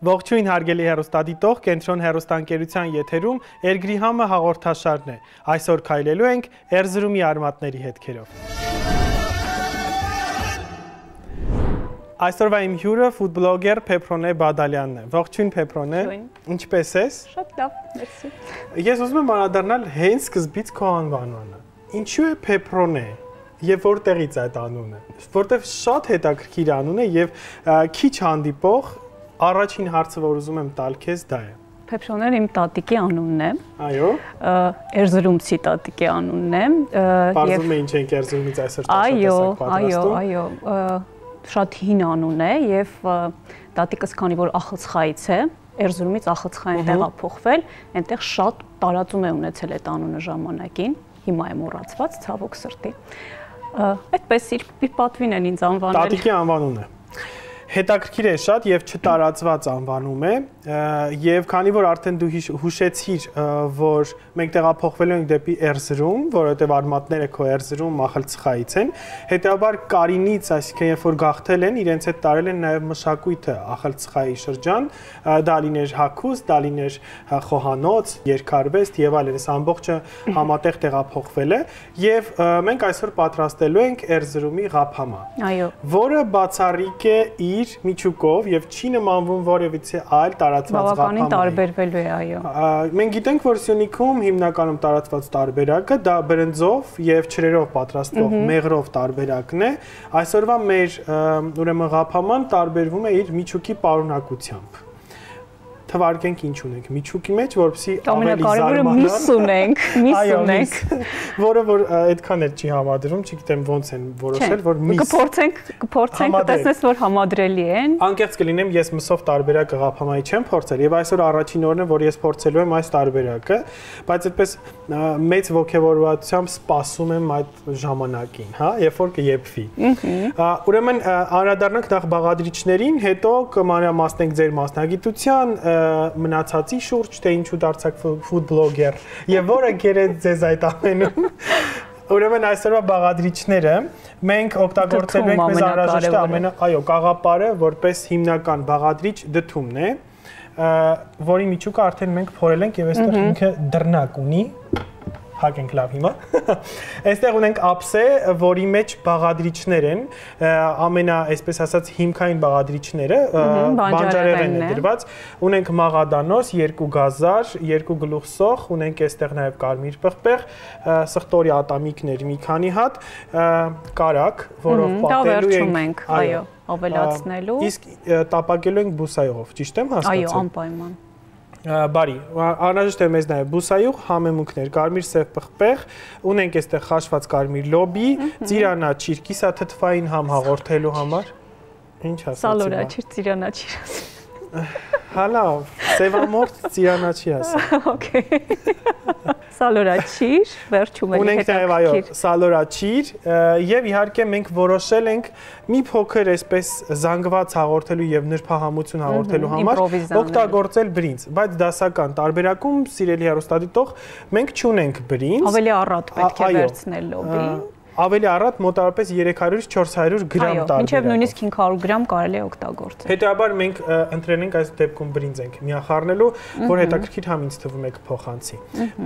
Ողջույն հարգելի հեռուստադիտող, Կենտրոն հեռուստաընկերության եթերում Էրգրի համը հաղորդաշարն է։ Այսօր քայլելու ենք Էրզրումի արմատների հետքերով։ Այսօրվա իմ հյուրը ֆուդբլոգեր Փեփրոնե Բադալյանն է։ Ողջույն Փեփրոնե։ Ինչպե՞ս ես։ Շատ լավ, մերսի։ Ես ուզում եմ անդրադառնալ հենց սկզբից քո անվանմանը։ Ինչու է Փեփրոնե։ Եվ որտեղից այդ անունը։ Որտեվ շատ հետաքրքիր անուն է եւ քիչ հանդիպող Առաջին հարցը, որ ուզում եմ տալ քեզ, դա է։ Փեփրոնեն իմ տատիկի անունն է։ Այո։ Էրզրումցի տատիկի անունն է։ Պարզվում է ինչ ենք Էրզրումից այսօր տաշատեսակ պատրաստում։ Այո, շատ հին անուն է եւ տատիկս քանի որ Ախալցխայից է, Էրզրումից Ախալցխա են տեղափոխվել, այնտեղ շատ տարածում է ունեցել այդ անունը ժամանակին, հիմա է մոռացված, ցավոք սրտի։ Այդպես իր պատվին են ինձ անվանել։ Տատիկի անվանումն է։ Հետաքրքիր է շատ եւ չտարածված անվանում է եւ քանի որ արդեն դու հուշեցիր որ մենք տեղափոխվել ենք դեպի Էրզրում, որովհետեւ արմատները քո Էրզրում Ախալցխայից են, հետեւաբար Կարինից, այսինքն երբ որ գաղթել են, իրենց հետ տարել են նաեւ մշակույթը Ախալցխայի շրջան, դա լիներ հագուստ, դա լիներ խոհանոց, երկարվեստ եւ այլն, ամբողջը համատեղ տեղափոխվել է եւ մենք այսօր պատրաստելու ենք Էրզրումի ղափամա, որը բացառիկ է միջուկով եւ չի նմանվում որևիցե այլ տարածված ղափամայի։ Բավականին տարբերվելու է, այո։ Մենք գիտենք, որ Սյունիքում հիմնականում տարածված տարբերակը դա բրնձով եւ ջրերով պատրաստվող մեղրով տարբերակն է։ Այսօրվա մեր ուրեմն ղափաման տարբերվում է իր միջուկի պարունակությամբ։ Թվարկենք ինչ ունենք միջուկի մեջ, որպեսզի ավելի զարմանան։ Միս ունենք, որը որ այդքան էլ չի համադրում, չգիտեմ ոնց են որոշել, որ միս։ Կփորձենք, տեսնես որ համադրելի են։ Անկեղծ կլինեմ, ես մսով տարբերակը ղափամայի չեմ փորձել, եւ այսօր առաջին օրն է, որ ես փորձելու եմ այս տարբերակը, բայց այդպես մեծ ողջավորվածությամբ սպասում եմ այդ ժամանակին, հա, երբ որ կեփվի։ Ուրեմն անդրադառնանք նախ բաղադրիչներին, հետո կմանրամասնենք ձեր մասնագիտության մնացածի շուրջ, թե ինչու դարձաք ֆուդբլոգեր եւ որը գերեց ձեզ այդ ամենում։ Ուրեմն այսօրվա բաղադրիչները մենք օգտագործելու ենք մեզ անհրաժեշտ կաղապարը որպես հիմնական բաղադրիչ դդումն է, որի միջուկը արդեն մենք փորել ենք եւ այստեղ ինքը դռնակ ունի։ Հակենք լավ հիմա։ Այստեղ ունենք ափսե, որի մեջ բաղադրիչներ են, ամենա, այսպես ասած, հիմքային բաղադրիչները, բանջարեղենն է դրված, ունենք մաղադանոս, 2 գազար, 2 գլուխսող, ունենք այստեղ նաև կարմիր պղպեղ, սխտորի ատամիկներ մի քանի հատ, կարակ, որով պատելու ենք, այո, ավելացնելու։ Իսկ տապակելու ենք բուսայով, ճիշտ եմ հասկացել։ Այո, անպայման։ Բարի, անհրաժեշտ է մեզ նաև բուսայուղ, համեմունքներ, կարմիր սև պղպեղ, ունենք այստեղ խաշված կարմիր լոբի, ծիրանաչիր, կիսաթթվային համ հաղորդելու համար։ Ինչ ասացի։ Սալորաչիր, ծիրանաչիր ասի։ Հալավ, սևամորթ ծիրանաչի ասի։ Okay։ Սալորաչիր, վերջում էլ ունենք նաև այո, սալորաչիր եւ իհարկե մենք որոշել ենք մի փոքր այսպես զանգված հաղորդելու եւ նրբահամություն հաղորդելու համար օգտագործել բրինձ, բայց դասական տարբերակում սիրելի հեռուստադիտող մենք չունենք բրինձ։ Ավելի առատ պետք է վերցնել լոբի։ Ավելի առատ մոտավորապես 300-ից 400 գրամ տարբերակ։ Մինչև նույնիսկ 500 գրամ կարելի է օգտագործել։ Հետեւաբար մենք ընտրել ենք այս դեպքում բրինձ ենք միախառնելու, որ հետաքրքիր համ ինձ թվում է կփոխանցի։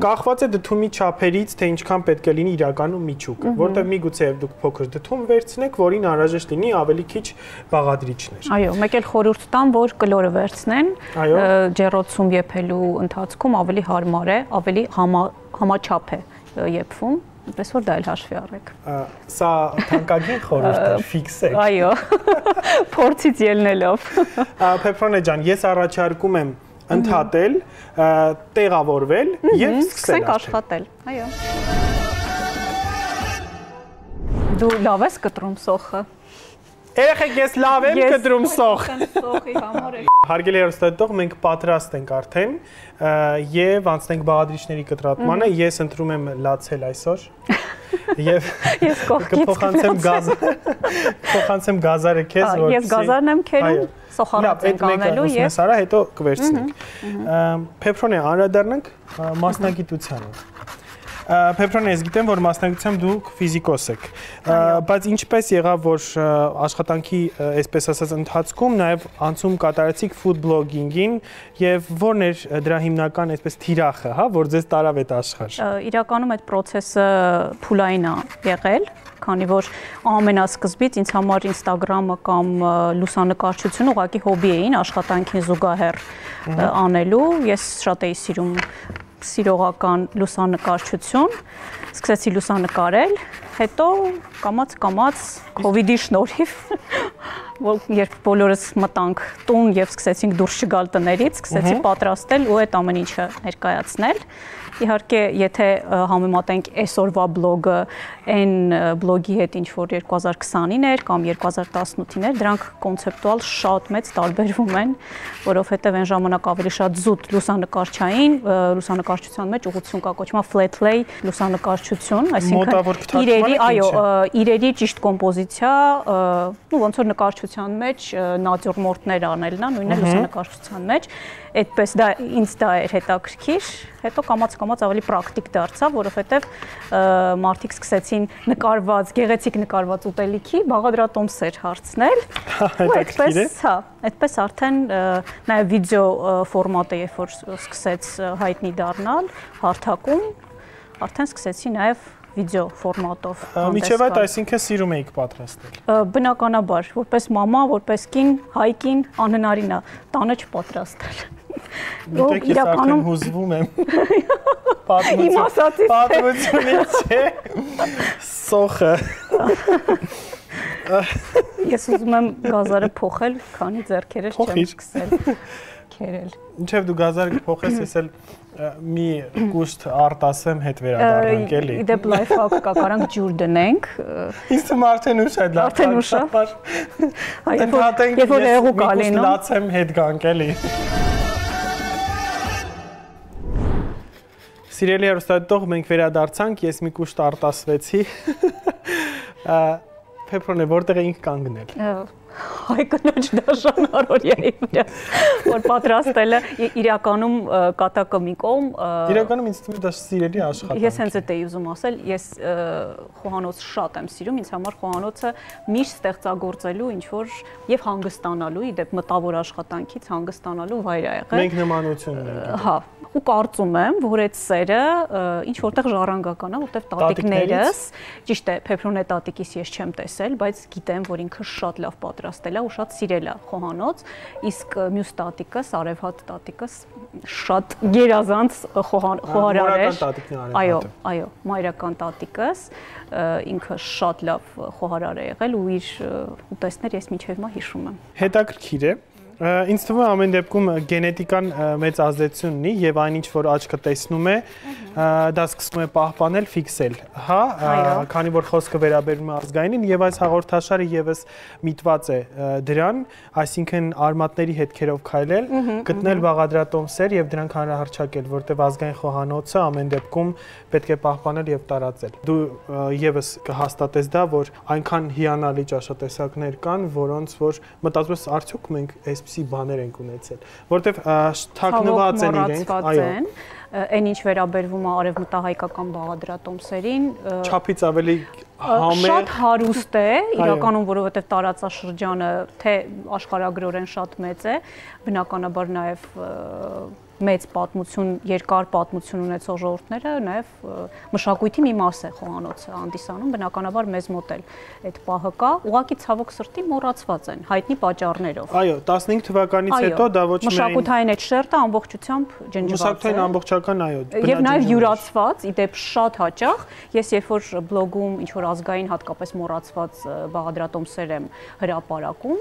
Կախված է դդումի չափերից, թե ինչքան պետք է լինի իրականում միջուկը, որտեղ միգուցե դուք փոքր դդում վերցնեք, որին անհրաժեշտ լինի ավելի քիչ բաղադրիչներ։ Այո, մեկ էլ խորհուրդ տամ, որ կլորը վերցնեն, ջեռոցում եփելու ընթացքում ավելի հարմար է, ավելի համաչափ է եփվում։ Պես որ դա էլ հաշվի առեք։ Սա թանկագին խորհուրդ է, ֆիքսեք։ Այո։ Փորձից ելնելով։ Փեփրոնե ջան, ես առաջարկում եմ ընդհատել, տեղավորվել եւ սկսենք աշխատել։ Այո։ Դու լավ ես կտրում սոխը։ Երեխեք, ես լավ եմ կտրում սոխ։ Սոխի համար է։ Հարգելի հեռուստադիտող, մենք պատրաստ ենք արդեն եւ անցնենք բաղադրիչների կտրատմանը։ Ես ընտրում եմ լացել այսօր։ Եվ կփոխանցեմ գազարը քեզ, որ ես գազարն եմ քերում, սոխառած ենք անելու եւ սարա հետո կվերցնենք։ Փեփրոնե, անդրադառնանք մասնագիտությանը։ Փեփրոն, ես գիտեմ, որ մասնագիտությամբ դուք ֆիզիկոս եք, բայց ինչպես եղավ, որ աշխատանքի, այսպես ասած, ընթացքում նաև անցում կատարեցիք food blogging-ին եւ ո՞րն էր դրա հիմնական, այսպես, թիրախը, հա, որ ձեզ տարավ այդ աշխարհ։ Իրականում այդ process-ը փուլային է եղել, քանի որ ամենասկզբից ինձ համար Instagram-ը կամ լուսանկարչությունը ուղղակի հոբի էին, աշխատանքին զուգահեռ անելու, ես շատ էի սիրում սիրողական լուսանկարչություն, սկսեցի լուսանկարել, հետո կամաց COVID-ի շնորհիվ, երբ բոլորս մտանք տուն եւ սկսեցինք դուրս չգալ տներից, սկսեցի պատրաստել ու այդ ամեն ինչը ներկայացնել։ Իհարկե, եթե համեմատենք այսօրվա բլոգը այն բլոգի հետ, ինչ որ 2020-ին էր կամ 2018-ին էր, դրանք կոնցեպտուալ շատ մեծ տարբերվում են, որովհետև այն ժամանակ ավելի շատ զուտ լուսանկարչային, լուսանկարչության մեջ ուղղություն կա կոչվում flat lay լուսանկարչություն, այսինքն իրերի ճիշտ կոմպոզիցիա, ու ոնց որ նկարչության մեջ նատյուրմորտներ անելն է, նույնն է լուսանկարչության մեջ, այդպես ինձ դա էր հետաքրքիր, հետո կամաց ավելի պրակտիկ դարձավ, որովհետև մարդիկ սկսեցին նկարված, գեղեցիկ նկարված ուտելիքի բաղադրատոմսեր հարցնել, ու այդպես արդեն նաև վիդեո ֆորմատը, երբ որ սկսեց հայտնի դառնալ, հարթակում, արդեն սկսեցի նաև վիդեո ֆորմատով Միջև այդ, այսինքն սիրում էիք պատրաստել։ Բնականաբար, որպես մամա, որպես կին, հայ կին, անհնարին է տանը չպատրաստել։ Գիտեք, ես արդեն հուզվում եմ պատմությունից չէ, սոխը։ Ես ուզում եմ գազարը փոխել, քանի ձեռքերս չեմ սկսել քերել։ Ինչև դու գազարը փոխես, ես էլ մի կուշտ արտասեմ հետ վերադառնանք էլի։ Իդեպ լայֆհակ կա, կարանք ջուր դնենք։ Ինձ թվում արդեն ուշ է դա։ Արդեն ուշ է։ Երբ որ եղու կա լինում։ Լացեմ հետ գանք էլի։ Սիրելի հեռուստադիտող, մենք վերադարձանք, ես մի կուշտ արտասվեցի։ Փեփրոն, որտեղ էինք կանգնել։ Հայ կնոջ դաշան առօրյայի վրա, որ պատրաստելը իրականում կատակը մի կողմ։ Իրականում ինձ թվում է դա սիրելի աշխատանք։ Ես հենց այդ էի ուզում ասել, ես խոհանոց շատ եմ սիրում, ինձ համար խոհանոցը միշտ ստեղծագործելու ինչ որ եւ հանգստանալու, իդեպ մտավոր աշխատանքից հանգստանալու վայր է եղել։ Մենք նմանություն ունենք։ Հա, ու կարծում եմ, որ այդ սերը ինչ որտեղ ժառանգական է, որտեղ տատիկներս, ճիշտ է, Փեփրոնե տատիկիս ես չեմ տեսել, բայց գիտեմ, որ ինքը շատ լավ պատրաստել է ու շատ սիրել է խոհանոց, իսկ մյուս տատիկս, արևհատ տատիկս շատ գերազանց խոհարար էր։ Այո, մայրական տատիկս ինքը շատ լավ խոհարար է եղել ու իր ուտեստներ ես մինչև հիմա հիշում եմ։ Հետաքրքիր է։ Ինձ թվում է ամեն դեպքում գենետիկան մեծ ազդեցություն ունի եւ այն ինչ որ աչքը տեսնում է, դա սկսում է պահպանել, ֆիքսել, հա, քանի որ խոսքը վերաբերում է ազգայինին եւ այս հաղորդաշարը եւս միտված է դրան, այսինքն արմատների հետքերով քայլել, գտնել բաղադրատոմսեր եւ դրանք հանրահռչակել, որտեղ ազգային խոհանոցը ամեն դեպքում պետք է պահպանել եւ տարածել։ Դու եւս կհաստատես դա, որ այնքան հիանալի ճաշատեսակներ կան, որոնց որ մտածում ես արդյոք մենք այսպիսի բաներ ենք ունեցել, որտեղ թաքնված են իրենք, այո, այն ինչ վերաբերվում է արևմտահայկական բաղադրատոմսերին, չափից ավելի համեղ, շատ հարուստ է, իրականում, որովհետև տարածաշրջանը թե աշխարհագրորեն շատ մեծ է, բնականաբար նաև մեծ պատմություն, երկար պատմություն ունեցող ժողովուրդները նաև մշակույթի մի մաս է խոհանոցը հանդիսանում, բնականաբար մեզ մոտ էլ այդ պահը կա, ուղղակի ցավոք սրտի մոռացված են հայտնի պատճառներով։ Այո, 15 թվականից հետո դա ոչ միայն մշակութային այդ շերտը ամբողջությամբ ջնջված է։ Մշակութային ամբողջական, այո, եւ նաև յուրացված, իդեպ շատ հաճախ, ես երբ որ բլոգում ինչ որ ազգային հատկապես մոռացված բաղադրատոմսեր եմ հրապարակում,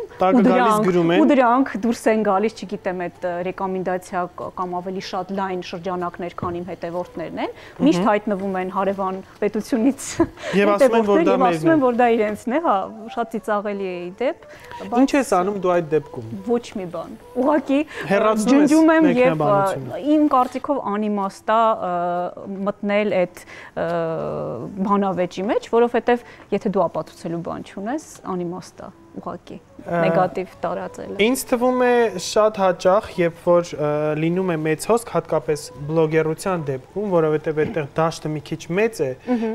ու դրանք դուրս են գալիս, չգիտեմ, այդ ռեկոմենդացիա կամ ավելի շատ լայն շրջանակներ, քան իմ հետևորդներն են, միշտ հայտնվում են հարևան պետությունից եւ ասում են, որ դա իրենցն է, հա, շատ ծիծաղելի է իդեպ։ Ինչ ես անում դու այդ դեպքում։ Ոչ մի բան։ Ուղղակի ջնջում եմ եւ իմ կարծիքով անիմաստ է մտնել այդ բանավեճի մեջ, որովհետեւ եթե դու ապացուցելու բան չունես, անիմաստ է։ ուղղակի նեգատիվ տարածելը։ Ինձ թվում է շատ հաճախ, երբ որ լինում է մեծ հոսք, հատկապես բլոգերության դեպքում, որովհետև այդտեղ դաշտը մի քիչ մեծ է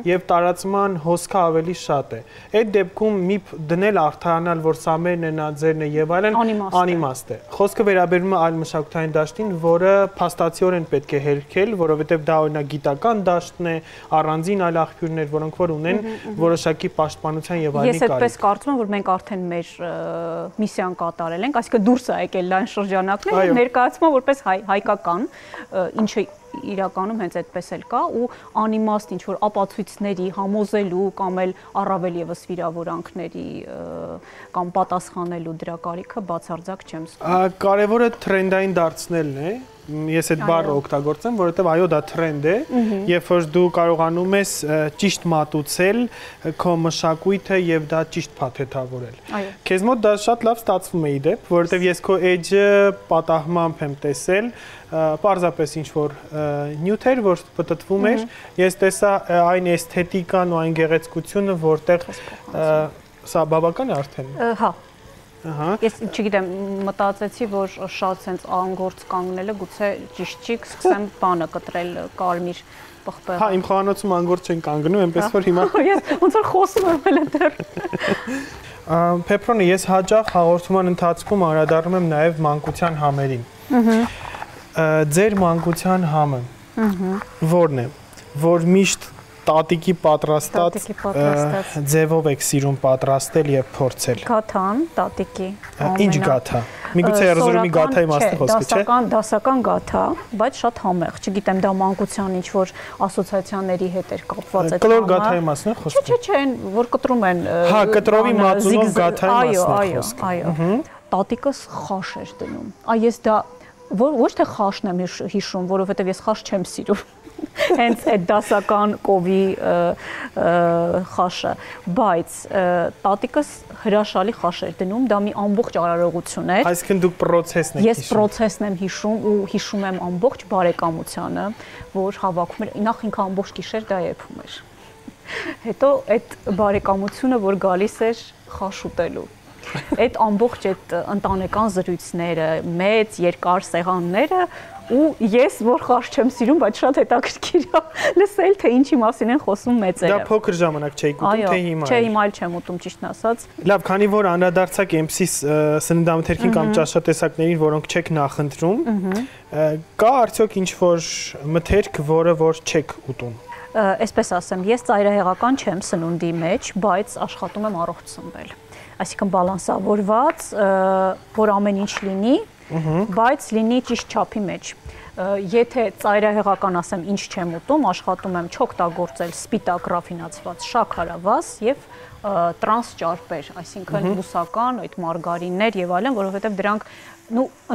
եւ տարածման հոսքը ավելի շատ է։ Այդ դեպքում մի դնել արդարանալ, որ սա մերն է, նա ձերն է եւ այլն, անիմաստ է։ Խոսքը վերաբերում է այլ մշակութային դաշտին, որը փաստացիորեն պետք է հերքել, որովհետև դա օրինակ գիտական դաշտն է, առանձին այլ աղբյուրներ, որոնք որ ունեն որոշակի պաշտպանության եւ այլնի կարիք։ Ես այդպես կարծում եմ, որ մենք արդեն մեր միսիան կատարել ենք, այսինքն դուրս է եկել լայն շրջանակներ, ներկայացումը որպես հայկական, ինչը իրականում հենց այդպես էլ կա ու անիմաստ ինչ որ ապացույցների համոզելու կամ էլ առավել եւս վիրավորանքների կամ պատասխանելու դրա կարիքը բացարձակ չեմ զգում։ Կարևորը թրենդային դարձնելն է։ Ես այդ բառը օգտագործեմ, որովհետև այո, դա թրենդ է, երբ որ դու կարողանում ես ճիշտ մատուցել քո մշակույթը եւ դա ճիշտ փաթեթավորել։ Քեզ մոտ դա շատ լավ ստացվում է իդեպ, որովհետև ես քո edge-ը պատահմամբ եմ տեսել, պարզապես ինչ որ նյութեր, որ պատտվում էր, ես տեսա այն էսթետիկան ու այն գեղեցկությունը, որտեղ սա բավական է արդեն։ Հա։ Ես չգիտեմ, մտածեցի, որ շատ sense անգործ կանգնելը գուցե ճիշտ չի, սկսեմ բանը կտրել կարմիր պղպեղը։ Հա, իմ խոհանոցում անգործ չեն կանգնում, այնպես որ հիմա Ես ոնց որ խոսում եմ էլ դեռ։ Փեփրոնը, ես հաճախ հաղորդման ընթացքում անդրադառնում եմ նաև մանկության համերին։ Ձեր մանկության համը ո՞րն է, որ միշտ տատիկի պատրաստած ձևով եք սիրում պատրաստել եւ փորձել։ Գաթան, տատիկի։ Ինչ գաթա։ Միգուցե երազորումի գաթայի մասը խոսքը, չէ՞։ Դասական գաթա, բայց շատ համեղ, չգիտեմ, դա մանկության ինչ որ ասոցիացիաների հետ էր կապված այդ։ Կլոր գաթայի մասն է խոսքը։ Չէ, որ կտրում են։ Հա, կտրովի մածունով գաթայի մասն է խոսքը։ Այո։ Տատիկս խաշ էր դնում։ Այ ես դա ոչ թե խաշն եմ հիշում, որովհետև ես խաշ չեմ սիրում։ Հենց այդ դասական կովի խաշը, բայց տատիկս հրաշալի խաշ էր դնում, դա մի ամբողջ արարողություն էր։ Այսինքն դուք process-ն եք հիշում։ Ես process-ն եմ հիշում ու հիշում եմ ամբողջ բարեկամությանը, որ հավաքում էր, նախ ինքը ամբողջ գիշեր դա եփում էր։ Հետո այդ բարեկամությունը, որ գալիս էր խաշ ուտելու։ Այդ ամբողջ այդ ընտանեկան զրույցները, մեծ երկար սեղանները ու ես որ խաշ չեմ սիրում, բայց շատ հետաքրքիր է լսել թե ինչի մասին են խոսում մեծերը։ Դա փոքր ժամանակ չէիք ուտում, թե հիմա։ Չէ, հիմա էլ չեմ ուտում, ճիշտն ասած։ Լավ, քանի որ անդրադարձակ MC սննդամթերքին կամ ճաշատեսակներին, որոնք չեք նախընտրում, կա արդյոք ինչ որ մթերք, որը որ չեք ուտում։ Այսպես ասեմ, ես ծայրահեղական չեմ սնունդի մեջ, բայց աշխատում եմ առողջ սնվել։ Այսինքն բալանսավորված, որ ամեն ինչ լինի, բայց լինի ճիշտ չափի մեջ։ Եթե ծայրահեղական ասեմ, ինչ չեմ ուտում, աշխատում եմ չօգտագործել սպիտակ ռաֆինացված շաքարավազ եւ տրանս ճարպեր, այսինքն բուսական, այդ մարգարիններ եւ այլն, որովհետեւ դրանք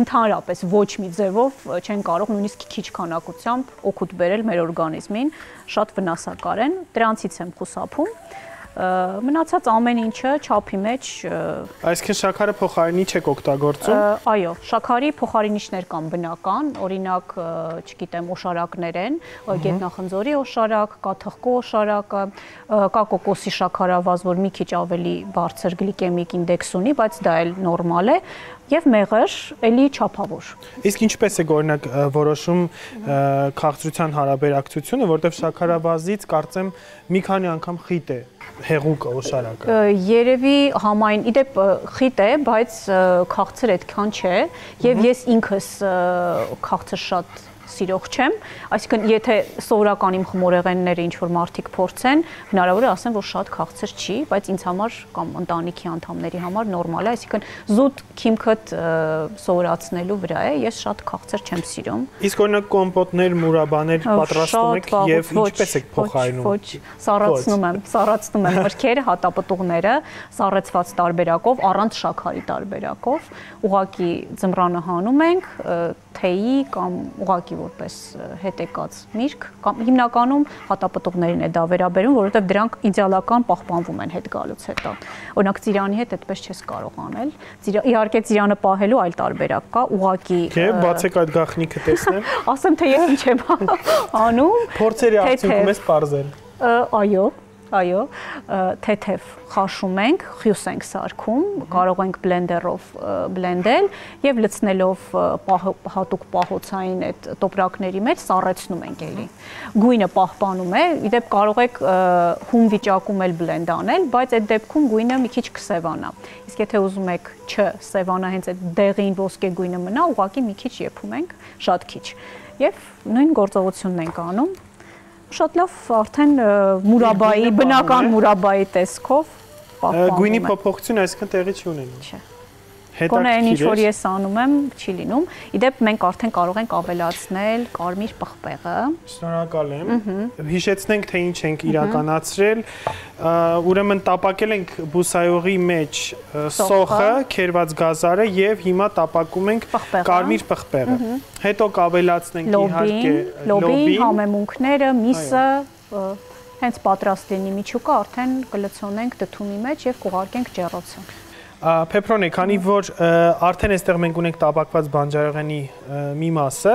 ընդհանրապես ոչ մի ձևով չեն կարող նույնիսկ քիչ քանակությամբ օգուտ բերել մեր օրգանիզմին, շատ վնասակար են, դրանցից եմ խուսափում։ Մնացած ամեն ինչը չափի մեջ։ Այսինքն շաքարը փոխարինիչ եք օգտագործում։ Այո, շաքարի փոխարինիչներ կան բնական, օրինակ, չգիտեմ, օշարակներ են, գետնախնձորի օշարակ, կա թխկու օշարակը, կա կոկոսի շաքարավազ, որ մի քիչ ավելի բարձր գլիկեմիկ ինդեքս ունի, բայց դա էլ նորմալ է, եւ մեղր էլի չափավոր։ Իսկ ինչպես է օրինակ որոշում քաղցրության հարաբերակցությունը, որտեղ շաքարավազից կարծեմ մի քանի անգամ խիտ է հեղուկը, օշարակը։ Երևի համայն, իդեպ խիտ է, բայց քաղցր այդքան չէ, եւ ես ինքս քաղցր շատ սիրող չեմ, այսինքն եթե սովորական իմ խմորեղենները ինչ որ մարդիկ փորձեն, հնարավոր է ասեմ, որ շատ քաղցր չի, բայց ինձ համար կամ ընտանիքի անդամների համար նորմալ է, այսինքն զուտ քիմքդ սովորացնելու վրա է, ես շատ քաղցր չեմ սիրում։ Իսկ օրինակ կոմպոտներ, մուրաբաներ պատրաստում եք եւ ինչպես եք փոխարինում։ Ոչ, սառացնում եմ մրգերը, հատապտուղները, սառեցված տարբերակով, առանց շաքարի տարբերակով, ուղակի ձմռանը հանում ենք, թեյի կամ ուղակի որպես հետեկած միրգ, կամ հիմնականում հատապտուղներին է դա վերաբերում, որովհետև դրանք իդեալական պահպանվում են հետ գալուց հետո։ Օրինակ ծիրանի հետ այդպես չես կարող անել։ Իհարկե ծիրանը պահելու այլ տարբերակ կա, ուղակի։ Չէ, բացեք այդ գաղտնիքը տեսնեմ։ Ասեմ թե ես ինչ եմ անում։ Փորձերի արդյունքում ես պարզել։ Այո, Այո, թեթև խաշում ենք, խյուս ենք սարքում, կարող ենք բլենդերով բլենդել եւ լցնելով հատուկ պահոցային այդ տոպրակների մեջ սառեցնում ենք էլի։ Գույնը պահպանում է, իդեպ կարող եք հում վիճակում էլ բլենդ անել, բայց այդ դեպքում գույնը մի քիչ կսևանա։ Իսկ եթե ուզում եք չսևանա, հենց այդ դեղին ոսկե գույնը մնա, ուղղակի մի քիչ եփում ենք, շատ քիչ։ Եվ նույն գործողությունն ենք անում։ Շատ լավ, արդեն մուրաբայի, բնական մուրաբայի տեսքով պահպանում է։ Գույնի փոփոխություն այսքան տեղի չի ունենում։ Չէ։ Գոնե այն ինչ որ ես անում եմ, չի լինում։ Իդեպ մենք արդեն կարող ենք ավելացնել կարմիր պղպեղը։ Շնորհակալ եմ։ Հիշեցնենք, թե ինչ ենք իրականացրել։ Ուրեմն տապակել ենք բուսայողի մեջ սոխը, քերված գազարը եւ հիմա տապակում ենք կարմիր պղպեղը։ Հետո կավելացնենք իհարկե լոբին, համեմունքները, միսը, հենց պատրաստ լինի միջուկը, արդեն կլցոնենք դդումի մեջ եւ կուղարկենք ջեռոցը։ Փեփրոնե, քանի որ արդեն այստեղ մենք ունենք տապակված բանջարեղենի մի մասը,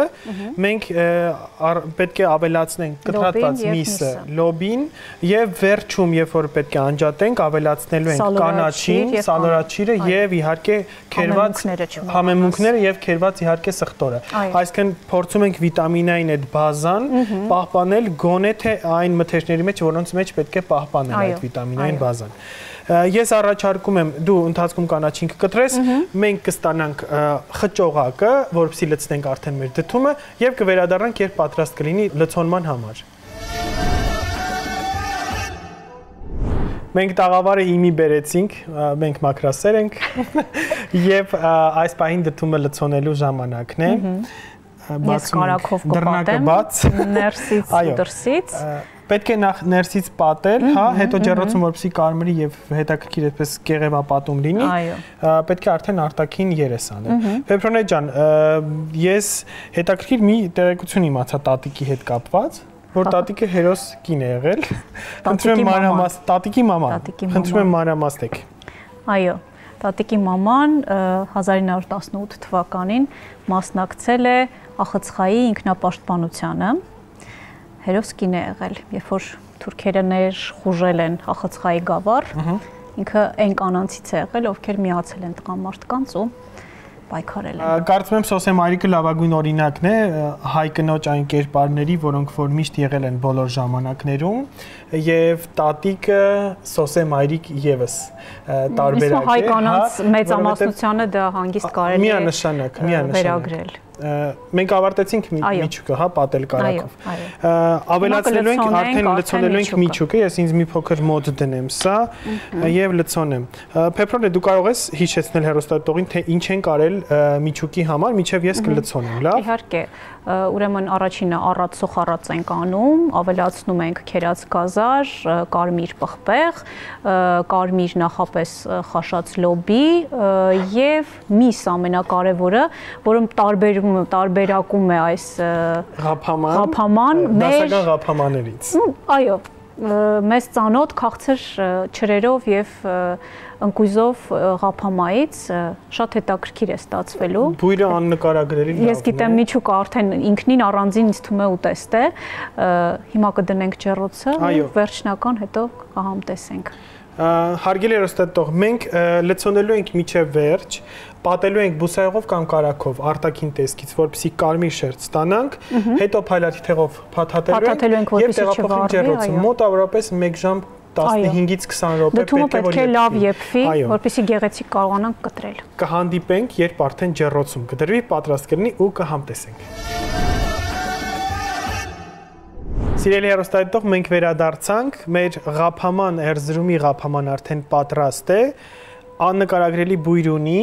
մենք պետք է ավելացնենք կտրատված միսը, լոբին եւ վերջում, երբ որ պետք է անջատենք, ավելացնելու ենք կանաչին, սալորաչիրը եւ իհարկե քերված համեմունքները եւ քերված իհարկե սխտորը։ Այսինքն փորձում ենք վիտամինային այդ բազան պահպանել գոնե թե այն մթերքների մեջ, որոնց մեջ պետք է պահպանել այդ վիտամինային բազան։ Ես առաջարկում եմ դու ընթացքում կանաչին կկտրես, մենք կստանանք խճողակը, որպեսզի լցնենք արդեն մեր դդումը եւ կվերադառնանք, երբ պատրաստ կլինի լցոնման համար։ Մենք տաղավարը իմի բերեցինք, մենք մակրասեր ենք եւ այս պահին դդումը լցոնելու ժամանակն է։ Ես կարակով կպատեմ ներսից ու դրսից։ Պետք է նախ ներսից պատել, հա, հետո ջեռոցում որպեսզի կարմրի եւ հետաքրքիր այդպես կեղևապատում լինի, պետք է արդեն արտաքին երես անել։ Փեփրոնե ջան, ես հետաքրքիր մի տեղեկություն իմացա տատիկի հետ կապված, որ տատիկը հերոս կին է եղել։ Խնդրում եմ մանրամասն, տատիկի մաման։ Խնդրում եմ մանրամասնեք։ Այո, տատիկի մաման 1918 թվականին մասնակցել է ԱԽՑԽ-ի ինքնապաշտպանությանը։ Հերոս կին է եղել, երբ որ թուրքերը ներխուժել են ԱԽՑԽ-ի գավառ, ինքը այն կանանցից է եղել, ովքեր միացել են տղամարդկանց ու պայքարել են։ Կարծում եմ Սոսե Մայրիկը լավագույն օրինակն է հայ կնոջ այն կերպարների, որոնք որ միշտ եղել են բոլոր ժամանակներում, եւ տատիկը Սոսե Մայրիկ եւս տարբերակ է։ Իսկ հայ կանանց մեծամասնությանը դա հանգիստ կարելի է միանշանակ վերագրել։ Մենք ավարտեցինք միջուկը, հա, պատել կարակով։ Ավելացնելու ենք, արդեն լցոնելու ենք միջուկը, ես ինձ մի փոքր մոտ դնեմ սա եւ լցոնեմ։ Փեփրոնե, դու կարող ես հիշեցնել հեռուստատողին, թե ինչ են կարել միջուկի համար, մինչեւ ես կլցոնեմ, լավ։ Իհարկե, ուրեմն առաջինը առածող առած ենք անում, ավելացնում ենք քերած գազար, կարմիր պղպեղ, կարմիր նախապես խաշած լոբի եւ միս ամենակարևորը, որը տարբերակում է այս ղափաման դասական ղափամաներից։ Այո, մեծ ծանոթ քաղցր չրերով եւ ընկույզով ղափամայից շատ հետաքրքիր է ստացվելու։ Բույրը աննկարագրելի լավն է։ Ես գիտեմ միջուկը արդեն ինքնին առանձին ինձ թվում է ուտեստ է։ Հիմա կդնենք ջեռոցը, վերջնական հետո կհամտեսենք։ Հարգելի հեռուստատող, մենք լցոնելու ենք միջև վերջ, պատելու ենք բուսայողով կամ կարակով արտաքին տեսքից, որպեսզի կարմիր շերտ ստանանք, հետո փայլատիթեղով փաթաթելու ենք եւ տեղափոխենք ջեռոցում։ Մոտավորապես 1 ժամ 15-ից 20 րոպե պետք է որ լավ եփվի, որպեսզի գեղեցիկ կարողանանք կտրել։ Կհանդիպենք, երբ արդեն ջեռոցում կդրվի, պատրաստ կլինի ու կհամտեսենք։ Սիրելի հեռուստադիտող, մենք վերադարձանք, մեր ղափաման, Էրզրումի ղափաման արդեն պատրաստ է, աննկարագրելի բույր ունի,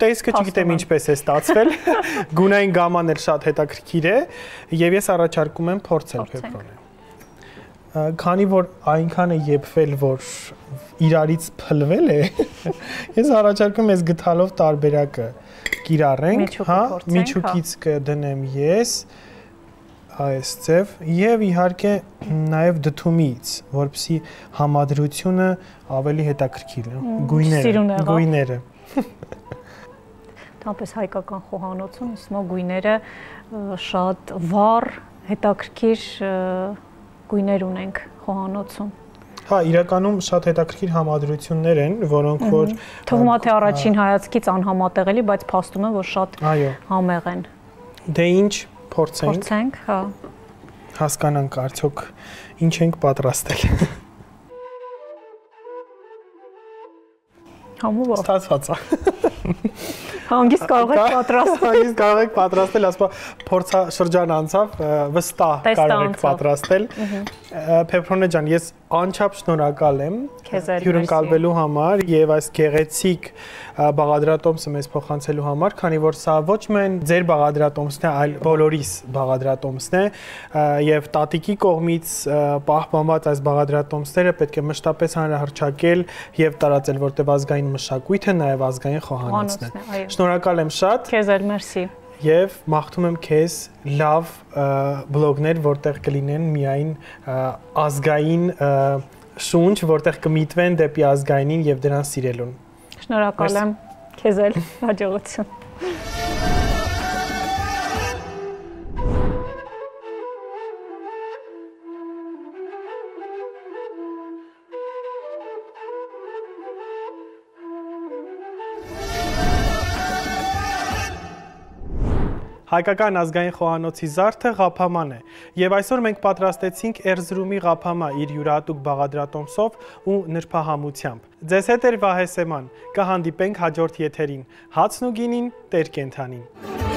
տեսքը չգիտեմ ինչպես է ստացվել, գունային գաման էլ շատ հետաքրքիր է եւ ես առաջարկում եմ փորձել Փեփրոնե։ Քանի որ այնքան է եփվել, որ իրարից փլվել է, ես առաջարկում եմ գթալով տարբերակը կիրառենք, հա, միջուկից կդնեմ ես այս ձև եւ իհարկե նաեւ դդումից, որպեսզի համադրությունը ավելի հետաքրքիր լինի, գույները։ Թամպես հայկական խոհանոցում իսմո գույները շատ վառ, հետաքրքիր գույներ ունենք խոհանոցում։ Հա, իրականում շատ հետաքրքիր համադրություններ են, որոնք որ թվում է թե առաջին հայացքից անհամատեղելի, բայց փաստում է, որ շատ համեղ են։ Դե ինչ փորձենք, հա։ Հասկանանք արդյոք ինչ ենք պատրաստել։ Համով ստացված է։ Հանգիստ կարող եք պատրաստել։ Հանգիստ կարող եք պատրաստել, ասպա փորձաշրջան անցավ, վստահ կարող եք պատրաստել։ Փեփրոնե ջան, ես անչափ շնորհակալ եմ հյուրընկալվելու համար եւ այս գեղեցիկ բաղադրատոմսը մեզ փոխանցելու համար, քանի որ սա ոչ միայն ձեր բաղադրատոմսն է, այլ բոլորիս բաղադրատոմսն է եւ տատիկի կողմից պահպանված այս բաղադրատոմսները պետք է մշտապես հանրահռչակել եւ տարածել, որտեղ ազգային մշակույթը նաեւ ազգային խոհանոցն է։ Շնորհակալ եմ շատ։ Քեզ էլ մերսի։ Եվ մաղթում եմ քեզ լավ բլոգներ, որտեղ կլինեն միայն ազգային շունչ, որտեղ կմիտվեն դեպի ազգայինին եւ դրան սիրելուն։ Շնորհակալ եմ քեզ էլ, հաջողություն։ Հայկական ազգային խոհանոցի զարդը Ղափաման է, եւ այսօր մենք պատրաստեցինք Էրզրումի Ղափամա իր յուրահատուկ բաղադրատոմսով ու նրբահամությամբ։ Ձեզ հետ էր Վահե Սեման, կհանդիպենք հաջորդ եթերին, հացն ու գինին, տեր կենթանին։